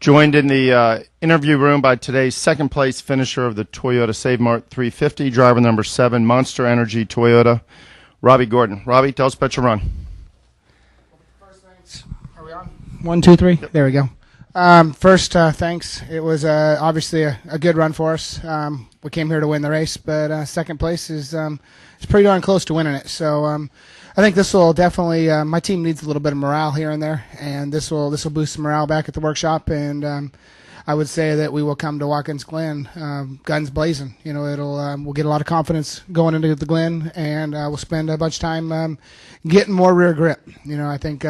Joined in the interview room by today's second-place finisher of the Toyota Save Mart 350, driver number 7, Monster Energy Toyota, Robby Gordon. Robby, tell us about your run. First, thanks. Are we on? 1, 2, 3. Yep. There we go. First, thanks. It was obviously a good run for us. We came here to win the race, but second place is pretty darn close to winning it. So I think this will definitely. My team needs a little bit of morale here and there, and this will boost the morale back at the workshop. And I would say that we will come to Watkins Glen guns blazing. You know, we'll get a lot of confidence going into the Glen, and we'll spend a bunch of time getting more rear grip. You know, I think.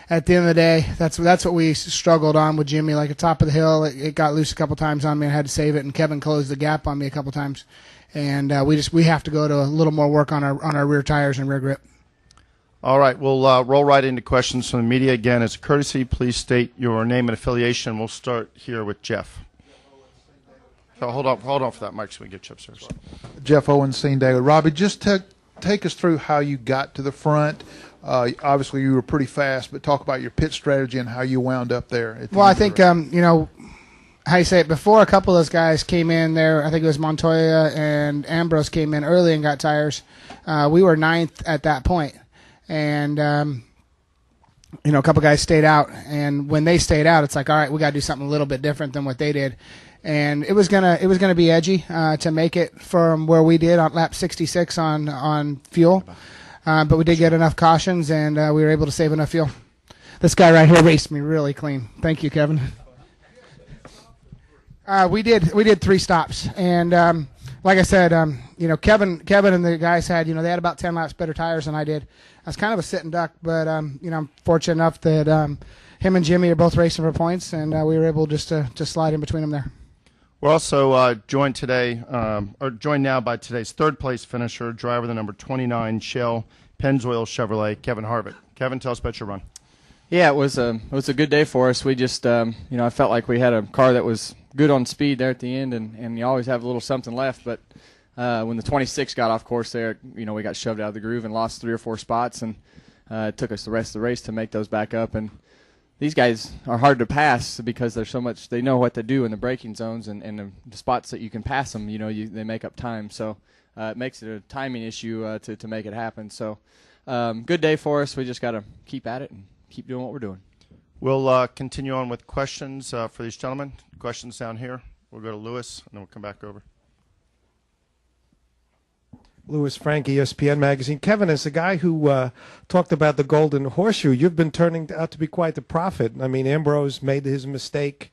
At the end of the day, that's what we struggled on with Jimmy. Like at top of the hill, it got loose a couple times on me. I had to save it, and Kevin closed the gap on me a couple times. And we have to go to a little more work on our rear tires and rear grip. All right, we'll roll right into questions from the media. Again, as a courtesy, please state your name and affiliation. We'll start here with Jeff. So hold on for that mic so we can get chips first. Jeff Owens, Scene Daily. Robby, just take us through how you got to the front. Obviously, you were pretty fast, but talk about your pit strategy and how you wound up there. Well, I think, you know, how you say it, before a couple of those guys came in there, I think it was Montoya and Ambrose came in early and got tires. We were 9th at that point. And, you know, a couple guys stayed out. And when they stayed out, it's like, all right, we got to do something a little bit different than what they did. And it was gonna be edgy to make it from where we did on lap 66 on fuel. But we did get enough cautions, and we were able to save enough fuel. This guy right here raced me really clean. Thank you, Kevin. We did 3 stops, and like I said, you know, Kevin and the guys had, you know, they had about 10 laps better tires than I did. I was kind of a sitting duck, but you know, I'm fortunate enough that him and Jimmy are both racing for points, and we were able just to slide in between them there. We're also joined now by today's third-place finisher, driver the number 29 Shell Pennzoil Chevrolet, Kevin Harvick. Kevin, tell us about your run. Yeah, it was a good day for us. We just, you know, I felt like we had a car that was good on speed there at the end, and you always have a little something left. But when the 26 got off course there, you know, we got shoved out of the groove and lost 3 or 4 spots, and it took us the rest of the race to make those back up. And these guys are hard to pass because there's so much. They know what to do in the braking zones and the spots that you can pass them. You know, they make up time. So it makes it a timing issue to make it happen. So good day for us. We just got to keep at it and keep doing what we're doing. We'll continue on with questions for these gentlemen. Questions down here. We'll go to Lewis, and then we'll come back over. Louis Frank, ESPN Magazine. Kevin, as a guy who talked about the Golden Horseshoe, you've been turning out to be quite the prophet. I mean, Ambrose made his mistake.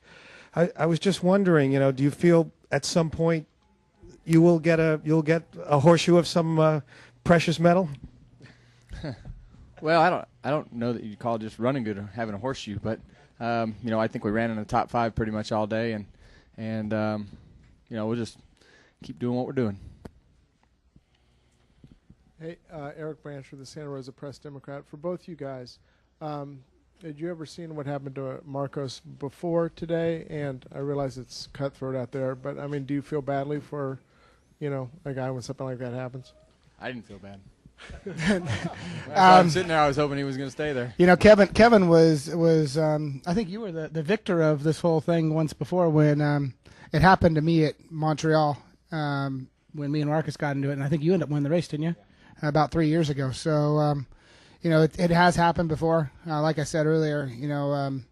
I was just wondering, you know, do you feel at some point you'll get a horseshoe of some precious metal? Well, I don't know that you'd call just running good or having a horseshoe, but you know, I think we ran in the top 5 pretty much all day, and you know, we'll just keep doing what we're doing. Hey, Eric Branch for the Santa Rosa Press-Democrat. For both you guys, had you ever seen what happened to Marcos before today? And I realize it's cutthroat out there, but, I mean, do you feel badly for, you know, a guy when something like that happens? I didn't feel bad. I'm sitting there, I was hoping he was going to stay there. You know, Kevin was I think you were the victor of this whole thing once before when it happened to me at Montreal when me and Marcus got into it, and I think you ended up winning the race, didn't you? About 3 years ago. So, you know, it has happened before. Like I said earlier, you know,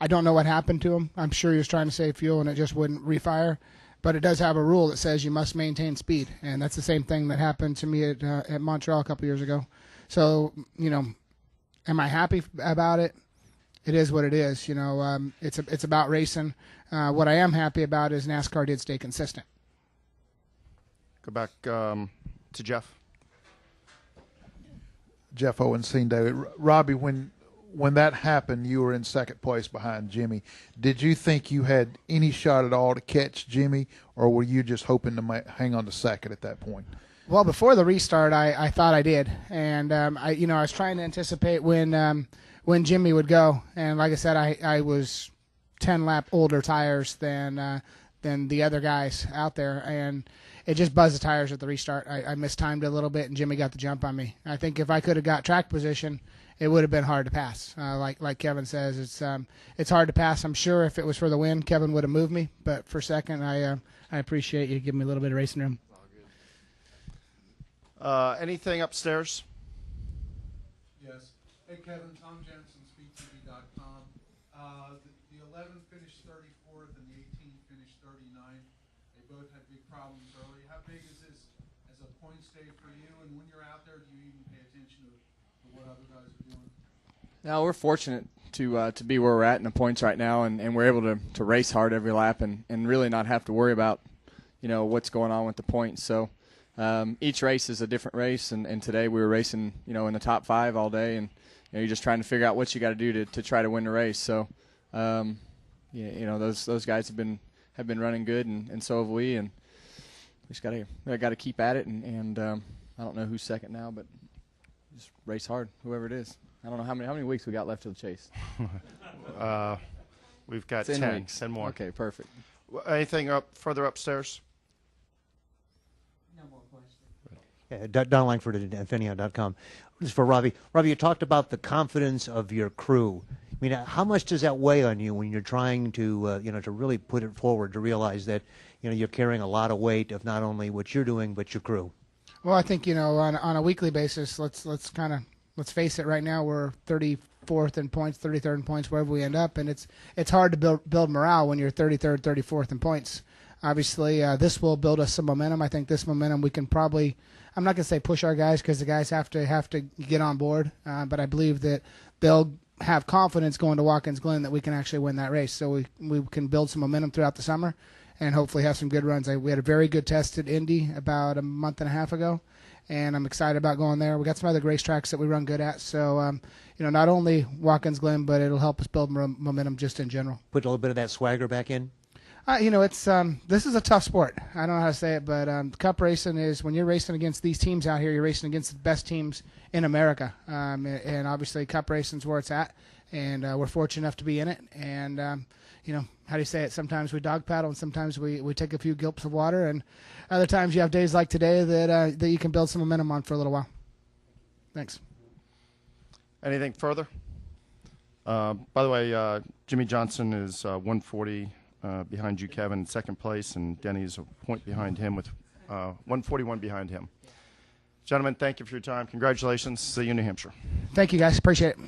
I don't know what happened to him. I'm sure he was trying to save fuel and it just wouldn't refire. But it does have a rule that says you must maintain speed. And that's the same thing that happened to me at Montreal a couple years ago. So, you know, am I happy about it? It is what it is. You know, it's about racing. What I am happy about is NASCAR did stay consistent. Go back to Jeff. Jeff Owens, Scene Daily. Robby, when that happened, you were in second place behind Jimmy. Did you think you had any shot at all to catch Jimmy, or were you just hoping to hang on to second at that point? Well, before the restart, I thought I did, and I was trying to anticipate when Jimmy would go, and like I said, I was 10 lap older tires than the other guys out there, and it just buzzed the tires at the restart. I mistimed it a little bit, and Jimmy got the jump on me. I think if I could have got track position it would have been hard to pass. Like Kevin says, it's hard to pass. I'm sure if it was for the win, Kevin would have moved me. But for second, I appreciate you giving me a little bit of racing room. Anything upstairs? Yes. Hey, Kevin, Tom Jensen, SpeedTV.com. The 11 finished 34th and the 18 finished 39th. They both had big problems early. How big is this as a points day for you? And when you're out there, do you even pay attention to what other guys are doing? No, we're fortunate to be where we're at in the points right now, and we're able to race hard every lap and really not have to worry about, what's going on with the points. So each race is a different race, and today we were racing, in the top 5 all day, and you're just trying to figure out what you got to do to try to win the race. So, those guys have been running good, and so have we, and we just got to keep at it. And I don't know who's second now, but just race hard, whoever it is. I don't know how many weeks we got left to the chase. We've got 10 10 weeks. 10 more. Okay, perfect. Anything further upstairs? No more questions. Yeah, Don Langford at Infineon.com. This is for Robby. Robby, you talked about the confidence of your crew. I mean, how much does that weigh on you when you're trying to, to really put it forward, to realize that, you're carrying a lot of weight of not only what you're doing but your crew? Well, I think on a weekly basis, let's face it. Right now, we're 34th in points, 33rd in points, wherever we end up, and it's hard to build morale when you're 33rd, 34th in points. Obviously, this will build us some momentum. I think this momentum we can probably, I'm not going to say push our guys because the guys have to get on board, but I believe that they'll have confidence going to Watkins Glen that we can actually win that race. So we can build some momentum throughout the summer and hopefully have some good runs. We had a very good test at Indy about a month and a half ago, and I'm excited about going there. We got some other racetracks that we run good at. So, not only Watkins Glen, but it'll help us build momentum just in general. Put a little bit of that swagger back in? It's this is a tough sport. I don't know how to say it, but cup racing is when you're racing against these teams out here, you're racing against the best teams in America. And obviously cup racing is where it's at, and we're fortunate enough to be in it. And, how do you say it? Sometimes we dog paddle, and sometimes we take a few gulps of water, and other times you have days like today that you can build some momentum on for a little while. Thanks. Anything further? By the way, Jimmy Johnson is 140 behind you, Kevin, in second place, and Denny's a point behind him with 141 behind him. Gentlemen, thank you for your time. Congratulations. See you in New Hampshire. Thank you, guys. Appreciate it.